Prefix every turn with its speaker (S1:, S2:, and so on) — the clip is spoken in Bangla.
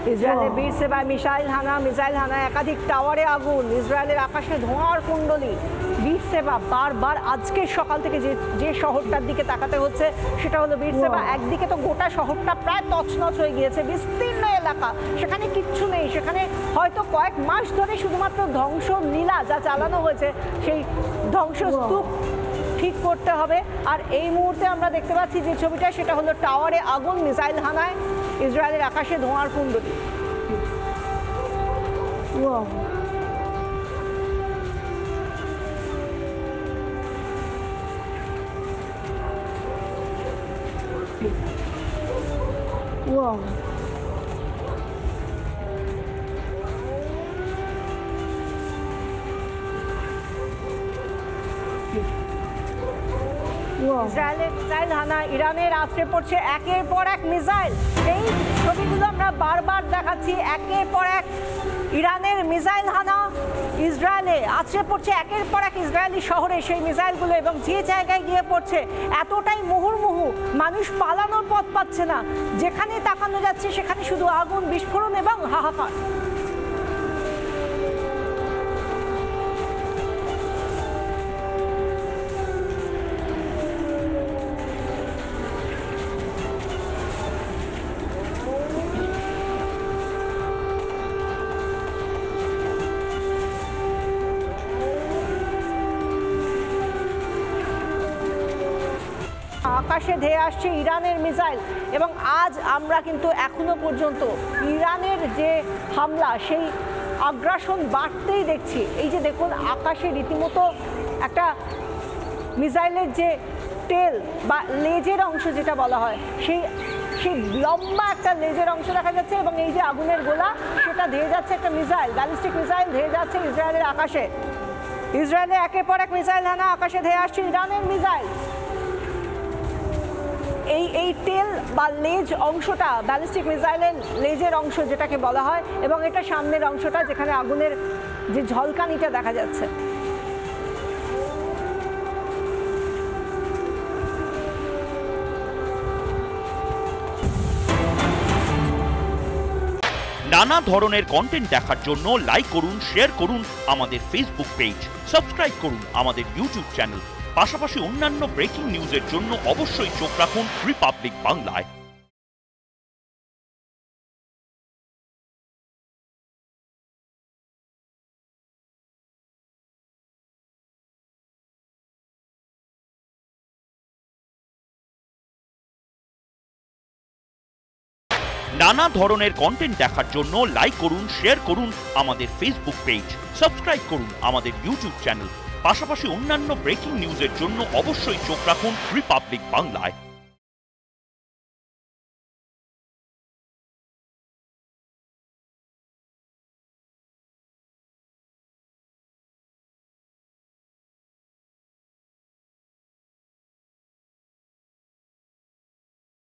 S1: ইসরায়েলের বীর সেবায় মিসাইল হানা, একাধিক টাওয়ারে আগুন, ইসরায়েলের আকাশে ধোঁয়ার কুণ্ডলী। বীর সেবা বারবার আজকের সকাল থেকে যে শহরটার দিকে তাকাতে হচ্ছে সেটা হলো বীর সেবা। একদিকে তো গোটা শহরটা প্রায় তছনছ হয়ে গিয়েছে, বিস্তীর্ণ এলাকা, সেখানে কিচ্ছু নেই। সেখানে হয়তো কয়েক মাস ধরে শুধুমাত্র ধ্বংস লীলা যা চালানো হয়েছে সেই ধ্বংসস্তূপ ঠিক করতে হবে। আর এই মুহূর্তে আমরা দেখতে পাচ্ছি যে ছবিটা, সেটা হলো টাওয়ারে আগুন, মিসাইল হানায় ইসরায়েলের আকাশে ধোঁয়ার কুণ্ডলী। ইসরায়েলের মিসাইল হানা, ইরানের আছড়ে পড়ছে একের পর এক মিসাইল। এই ছবিগুলো আমরা বারবার দেখাচ্ছি, একের পর এক ইরানের মিসাইল হানা, ইসরায়েলে আছড়ে পড়ছে একের পর এক ইসরায়েলি শহরে সেই মিসাইলগুলো, এবং যে জায়গায় গিয়ে পড়ছে এতটাই মুহুর্মুহু, মানুষ পালানোর পথ পাচ্ছে না। যেখানে তাকানো যাচ্ছে সেখানে শুধু আগুন, বিস্ফোরণ এবং হাহাকার। আকাশে ধেয়ে আসছে ইরানের মিসাইল, এবং আজ আমরা কিন্তু এখনো পর্যন্ত ইরানের যে হামলা, সেই আগ্রাসন বাড়তেই দেখছি। এই যে দেখুন, আকাশে রীতিমতো একটা মিসাইলের যে টেল বা লেজের অংশ যেটা বলা হয়, সেই লম্বা একটা লেজের অংশ দেখা যাচ্ছে, এবং এই যে আগুনের গোলা, সেটা ধেয়ে যাচ্ছে একটা মিসাইল, ব্যালিস্টিক মিসাইল ধেয়ে যাচ্ছে ইসরায়েলের আকাশে। ইসরায়েলে একের পর এক মিসাইল হানা, আকাশে ধেয়ে আসছে ইরানের মিসাইল। এই টেল বা লেজ অংশটা ব্যালিস্টিক মিসাইলের লেজের অংশ যেটাকে বলা হয়, এবং এটা সামনের অংশটা যেখানে আগুনের যে ঝলকানিটা দেখা যাচ্ছে।
S2: নানা ধরনের কন্টেন্ট দেখার জন্য লাইক করুন, শেয়ার করুন আমাদের ফেসবুক পেজ, সাবস্ক্রাইব করুন আমাদের ইউটিউব চ্যানেল। পাশাপাশি অন্যান্য ব্রেকিং নিউজের জন্য অবশ্যই চোখ রাখুন রিপাবলিক বাংলায়। নানা ধরনের কন্টেন্ট দেখার জন্য লাইক করুন, শেয়ার করুন আমাদের ফেসবুক পেজ, সাবস্ক্রাইব করুন আমাদের ইউটিউব চ্যানেল। পাশাপাশি অন্যান্য ব্রেকিং নিউজের জন্য অবশ্যই চোখ রাখুন রিপাবলিক বাংলায়।